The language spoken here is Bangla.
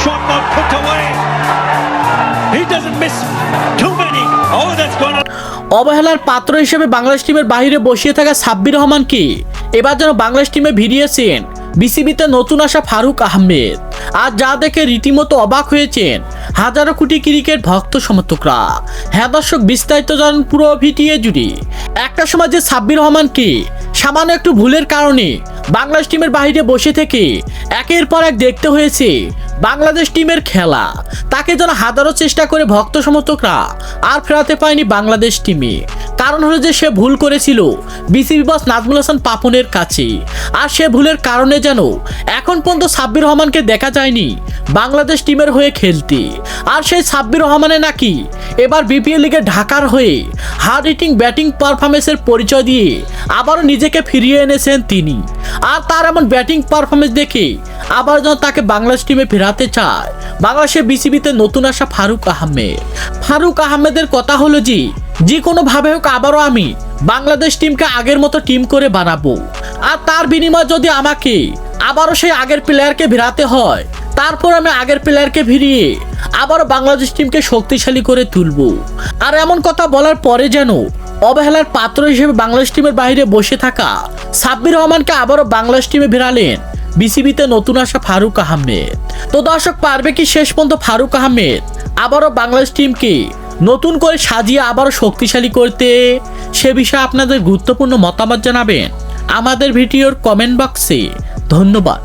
shot not put away. He doesn't miss too many. Oh, that's gone. অবহেলার পাত্র হিসেবে বাংলাদেশ টিমের বাইরে বসিয়ে থাকা সাব্বির রহমানকে এবার যেন বাংলাদেশ টিমে ভিড়িয়েছেন বিসিবিতে নতুন আসা ফারুক আহমেদ। আর যা দেখে রীতিমতো অবাক হয়েছেন হাজারো কোটি ক্রিকেট ভক্ত সমর্থকরা। হ্যাঁ দর্শক, বিস্তারিত জানুন পুরো ভিডিও জুড়ে। একটা সময় যে সাব্বির রহমানকে সামান্য একটু ভুলের কারণে বাংলাদেশ টিমের বাইরে বসে থেকে একের পর এক দেখতে হয়েছে বাংলাদেশ টিমের খেলা, তাকে যেন হাজারো চেষ্টা করে ভক্ত সমর্থকরা আর ফেরাতে পায়নি বাংলাদেশ টিমে। কারণ হলো যে সে ভুল করেছিল বিসিবি বস নাজমুল হাসান পাপনের কাছে, আর সে ভুলের কারণে যেন এখন পর্যন্ত সাব্বির রহমানকে দেখা যায়নি বাংলাদেশ টিমের হয়ে খেলতে। আর সেই সাব্বির রহমানে নাকি এবার বিপিএল লিগে ঢাকার হয়ে হার্ড হিটিং ব্যাটিং পারফরমেন্সের পরিচয় দিয়ে আবারও নিজেকে ফিরিয়ে এনেছেন তিনি। আর তার এমন ব্যাটিং পারফরমেন্স দেখে আবার যেন তাকে বাংলাদেশ টিমে ফেরাতে চায় বাংলাদেশের বিসিবিতে নতুন আসা ফারুক আহমেদ। ফারুক আহমেদের কথা হলো যে কোনোভাবে হোক আবারও আমি বাংলাদেশ টিমকে আগের মতো টিম করে বানাবো, আর তার বিনিময়ে যদি আমাকে আবারও সেই আগের প্লেয়ারকে ফেরাতে হয় তারপর আমি আগের প্লেয়ারকে ফিরিয়ে আবারও বাংলাদেশ টিমকে শক্তিশালী করে তুলবো। আর এমন কথা বলার পরে যেন অবহেলার পাত্র হিসেবে বাংলাদেশ টিমের বাইরে বসে থাকা সাব্বির রহমানকে আবারও বাংলাদেশ টিমে ফেরালেন বিসিবিতে নতুন আসা ফারুক আহমেদ। তো দর্শক, পারবে কি শেষ পর্যন্ত ফারুক আহমেদ আবারও বাংলাদেশ টিমকে নতুন করে সাজিয়ে আবারও শক্তিশালী করতে? সে বিষয়ে আপনাদের গুরুত্বপূর্ণ মতামত জানাবেন আমাদের ভিডিওর কমেন্ট বক্সে। ধন্যবাদ।